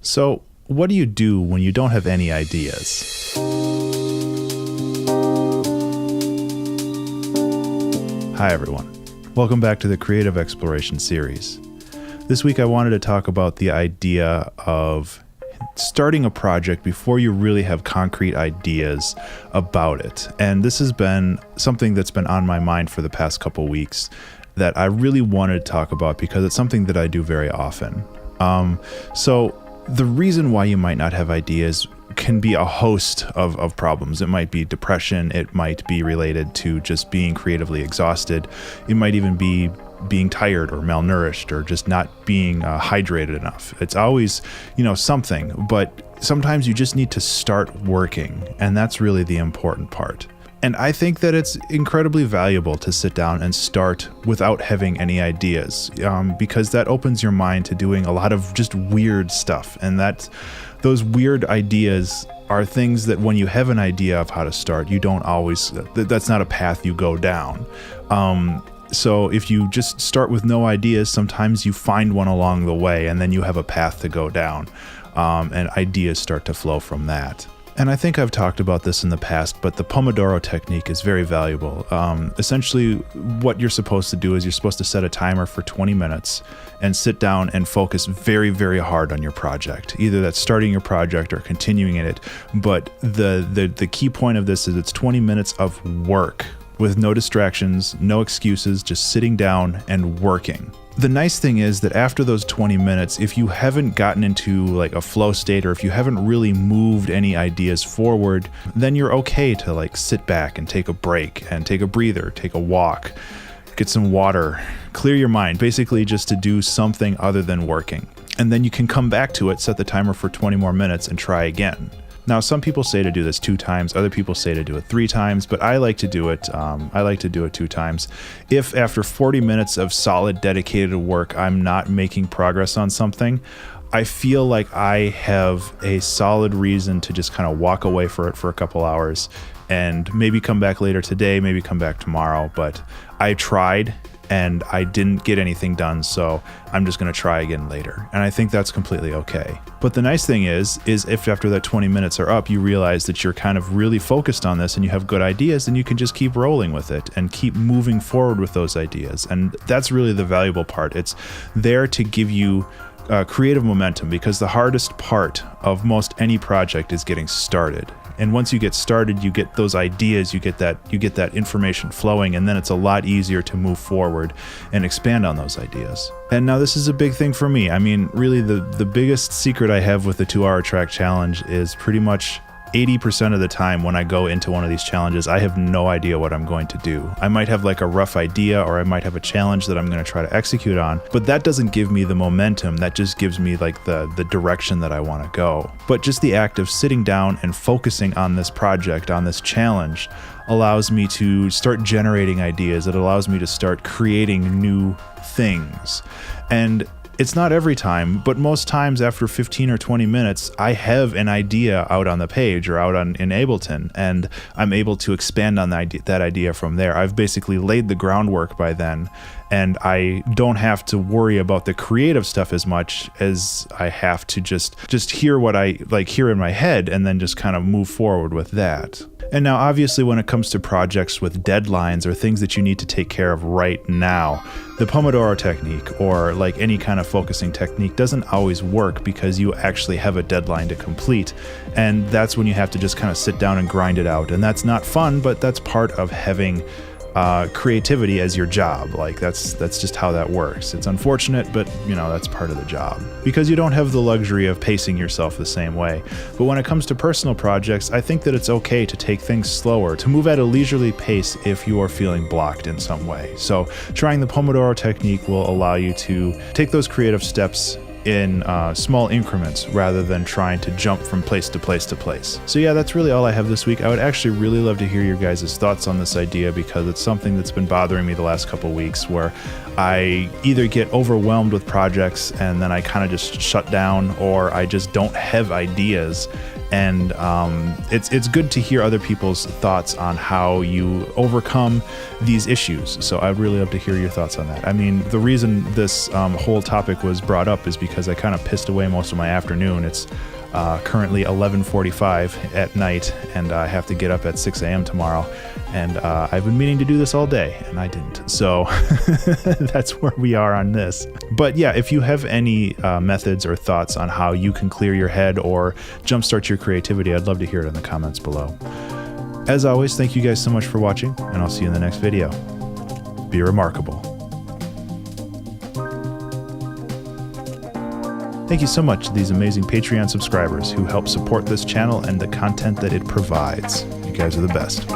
So, what do you do when you don't have any ideas? Hi everyone. Welcome back to the Creative Exploration series. This week I wanted to talk about the idea of starting a project before you really have concrete ideas about it. And this has been something that's been on my mind for the past couple weeks that I really wanted to talk about because it's something that I do very often. So the reason why you might not have ideas can be a host of problems. It might be depression. It might be related to just being creatively exhausted. It might even be being tired or malnourished or just not being hydrated enough. It's always, something, but sometimes you just need to start working, and that's really the important part. And I think that it's incredibly valuable to sit down and start without having any ideas, because that opens your mind to doing a lot of just weird stuff. And those weird ideas are things that when you have an idea of how to start, you don't always, that's not a path you go down. So if you just start with no ideas, sometimes you find one along the way and then you have a path to go down, and ideas start to flow from that. And I think I've talked about this in the past, but the Pomodoro Technique is very valuable. Essentially, what you're supposed to do is you're supposed to set a timer for 20 minutes and sit down and focus very, very hard on your project. Either that's starting your project or continuing in it. But the key point of this is it's 20 minutes of work with no distractions, no excuses, just sitting down and working. The nice thing is that after those 20 minutes, if you haven't gotten into like a flow state or if you haven't really moved any ideas forward, then you're okay to sit back and take a break and take a breather, take a walk, get some water, clear your mind, basically just to do something other than working. And then you can come back to it, set the timer for 20 more minutes and try again. Now, some people say to do this 2 times, other people say to do it 3 times, but I like to do it 2 times. If after 40 minutes of solid, dedicated work, I'm not making progress on something, I feel like I have a solid reason to just kind of walk away for a couple hours and maybe come back later today, maybe come back tomorrow, but I tried and I didn't get anything done, so I'm just going to try again later. And I think that's completely okay. But the nice thing is if after that 20 minutes are up, you realize that you're kind of really focused on this and you have good ideas, then you can just keep rolling with it and keep moving forward with those ideas. And that's really the valuable part. It's there to give you creative momentum, because the hardest part of most any project is getting started. And once you get started, you get those ideas, you get that information flowing, and then it's a lot easier to move forward and expand on those ideas. And now this is a big thing for me. I mean, really the biggest secret I have with the 2-hour track challenge is pretty much 80% of the time when I go into one of these challenges, I have no idea what I'm going to do. I might have a rough idea, or I might have a challenge that I'm going to try to execute on, but that doesn't give me the momentum. That just gives me the direction that I want to go. But just the act of sitting down and focusing on this project, on this challenge, allows me to start generating ideas. It allows me to start creating new things. And it's not every time, but most times after 15 or 20 minutes, I have an idea out on the page or out in Ableton, and I'm able to expand on that idea from there. I've basically laid the groundwork by then, and I don't have to worry about the creative stuff as much as I have to just hear what I hear in my head and then just kind of move forward with that. And now, obviously, when it comes to projects with deadlines or things that you need to take care of right now, the Pomodoro Technique or any kind of focusing technique doesn't always work because you actually have a deadline to complete. And that's when you have to just kind of sit down and grind it out. And that's not fun, but that's part of having creativity as your job. That's just how that works. It's unfortunate, but that's part of the job, because you don't have the luxury of pacing yourself the same way. But when it comes to personal projects, I think that it's okay to take things slower, to move at a leisurely pace if you are feeling blocked in some way. So trying the Pomodoro Technique will allow you to take those creative steps in small increments rather than trying to jump from place to place to place. So yeah, that's really all I have this week. I would actually really love to hear your guys' thoughts on this idea, because it's something that's been bothering me the last couple weeks, where I either get overwhelmed with projects and then I kind of just shut down, or I just don't have ideas. And it's good to hear other people's thoughts on how you overcome these issues. So I'd really love to hear your thoughts on that. I mean, the reason this whole topic was brought up is because I kind of pissed away most of my afternoon. It's currently 11:45 at night, and I have to get up at 6 a.m. tomorrow. And I've been meaning to do this all day, and I didn't. So that's where we are on this. But yeah, if you have any methods or thoughts on how you can clear your head or jumpstart your creativity, I'd love to hear it in the comments below. As always, thank you guys so much for watching, and I'll see you in the next video. Be remarkable. Thank you so much to these amazing Patreon subscribers who help support this channel and the content that it provides. You guys are the best.